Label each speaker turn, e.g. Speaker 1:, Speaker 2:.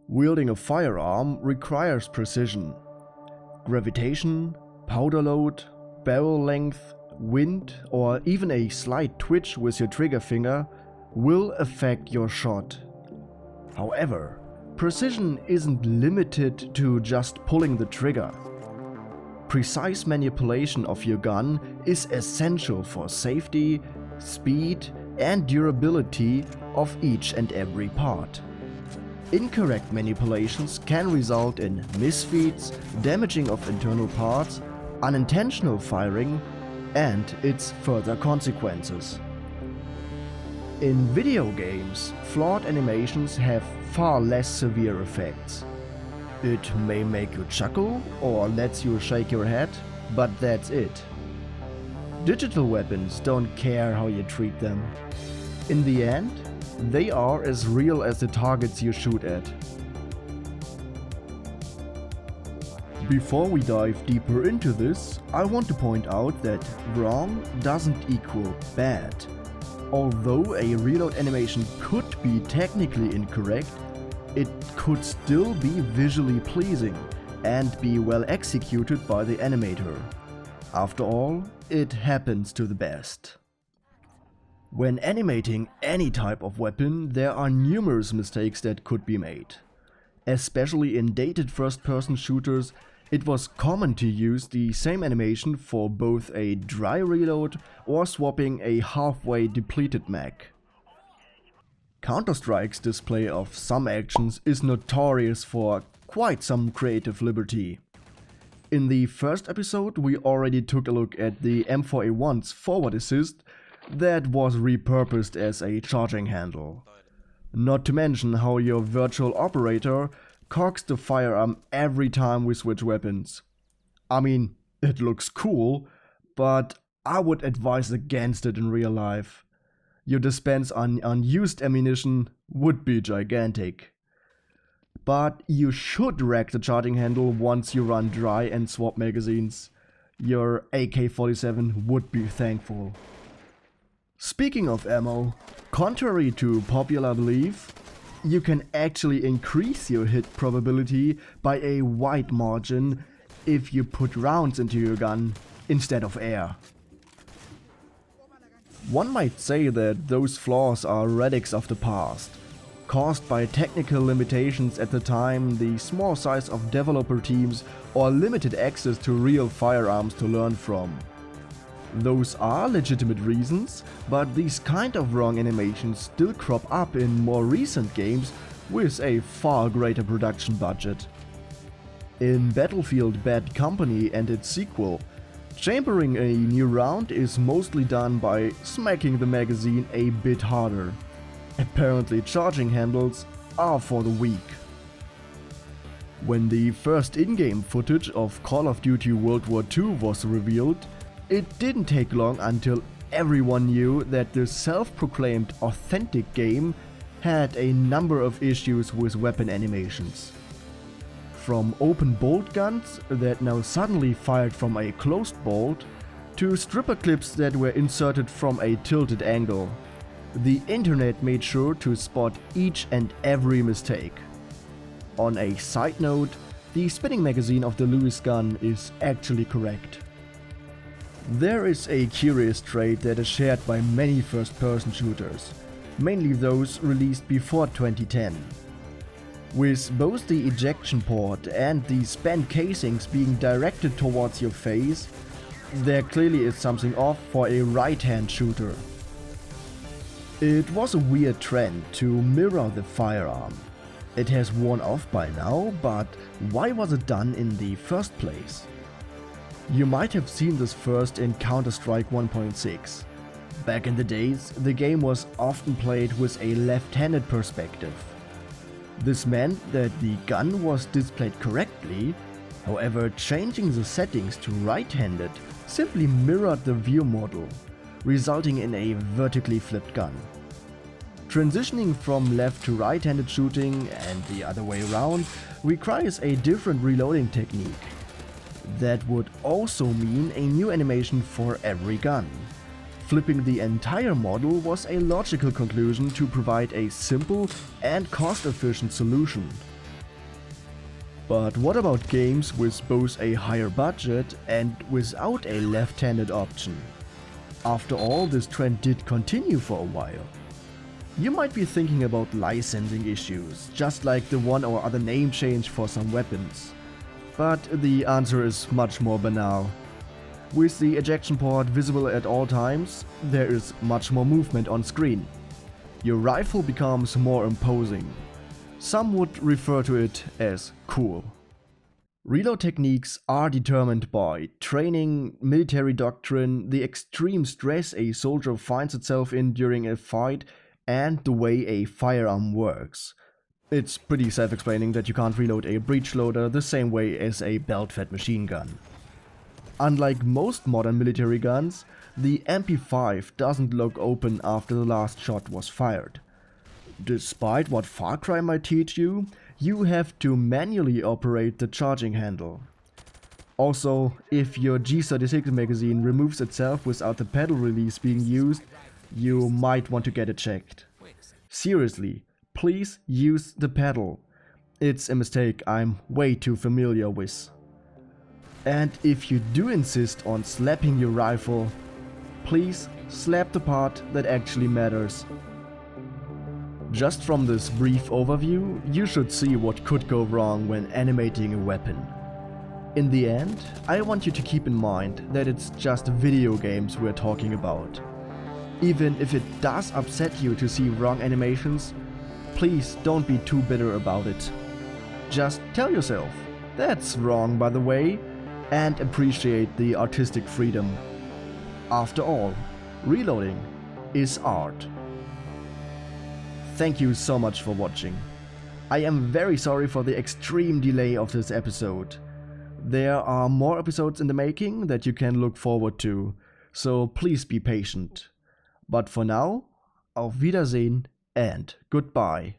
Speaker 1: Wielding a firearm requires precision. Gravitation, powder load, barrel length, wind, or even a slight twitch with your trigger finger will affect your shot. However, precision isn't limited to just pulling the trigger. Precise manipulation of your gun is essential for safety, speed, and durability of each and every part. Incorrect manipulations can result in misfeeds, damaging of internal parts, unintentional firing, and its further consequences. In video games, flawed animations have far less severe effects. It may make you chuckle or lets you shake your head, but that's it. Digital weapons don't care how you treat them. In the end, they are as real as the targets you shoot at. Before we dive deeper into this, I want to point out that wrong doesn't equal bad. Although a reload animation could be technically incorrect, it could still be visually pleasing and be well executed by the animator. After all, it happens to the best. When animating any type of weapon, there are numerous mistakes that could be made. Especially in dated first-person shooters, it was common to use the same animation for both a dry reload or swapping a halfway depleted mag. Counter-Strike's display of some actions is notorious for quite some creative liberty. In the first episode we already took a look at the M4A1's forward assist that was repurposed as a charging handle. Not to mention how your virtual operator cocks the firearm every time we switch weapons. I mean, it looks cool, but I would advise against it in real life. Your dispense on unused ammunition would be gigantic. But you should rack the charging handle once you run dry and swap magazines. Your AK-47 would be thankful. Speaking of ammo, contrary to popular belief, you can actually increase your hit probability by a wide margin if you put rounds into your gun instead of air. One might say that those flaws are relics of the past, caused by technical limitations at the time, the small size of developer teams, or limited access to real firearms to learn from. Those are legitimate reasons, but these kind of wrong animations still crop up in more recent games with a far greater production budget. In Battlefield Bad Company and its sequel, chambering a new round is mostly done by smacking the magazine a bit harder. Apparently charging handles are for the weak. When the first in-game footage of Call of Duty World War II was revealed, it didn't take long until everyone knew that the self-proclaimed authentic game had a number of issues with weapon animations. From open bolt guns that now suddenly fired from a closed bolt, to stripper clips that were inserted from a tilted angle. The internet made sure to spot each and every mistake. On a side note, the spinning magazine of the Lewis gun is actually correct. There is a curious trait that is shared by many first-person shooters, mainly those released before 2010. With both the ejection port and the spent casings being directed towards your face, there clearly is something off for a right-hand shooter. It was a weird trend to mirror the firearm. It has worn off by now, but why was it done in the first place? You might have seen this first in Counter-Strike 1.6. Back in the days, the game was often played with a left-handed perspective. This meant that the gun was displayed correctly, however changing the settings to right-handed simply mirrored the view model, resulting in a vertically flipped gun. Transitioning from left to right-handed shooting and the other way around requires a different reloading technique. That would also mean a new animation for every gun. Flipping the entire model was a logical conclusion to provide a simple and cost-efficient solution. But what about games with both a higher budget and without a left-handed option? After all, this trend did continue for a while. You might be thinking about licensing issues, just like the one or other name change for some weapons. But the answer is much more banal. With the ejection port visible at all times, there is much more movement on screen. Your rifle becomes more imposing. Some would refer to it as cool. Reload techniques are determined by training, military doctrine, the extreme stress a soldier finds itself in during a fight, and the way a firearm works. It's pretty self-explaining that you can't reload a breech loader the same way as a belt-fed machine gun. Unlike most modern military guns, the MP5 doesn't lock open after the last shot was fired. Despite what Far Cry might teach you, you have to manually operate the charging handle. Also, if your G36 magazine removes itself without the pedal release being used, you might want to get it checked. Seriously, please use the pedal. It's a mistake I'm way too familiar with. And if you do insist on slapping your rifle, please slap the part that actually matters. Just from this brief overview, you should see what could go wrong when animating a weapon. In the end, I want you to keep in mind that it's just video games we're talking about. Even if it does upset you to see wrong animations, please don't be too bitter about it. Just tell yourself, that's wrong by the way, and appreciate the artistic freedom. After all, reloading is art. Thank you so much for watching. I am very sorry for the extreme delay of this episode. There are more episodes in the making that you can look forward to, so please be patient. But for now, auf Wiedersehen and goodbye.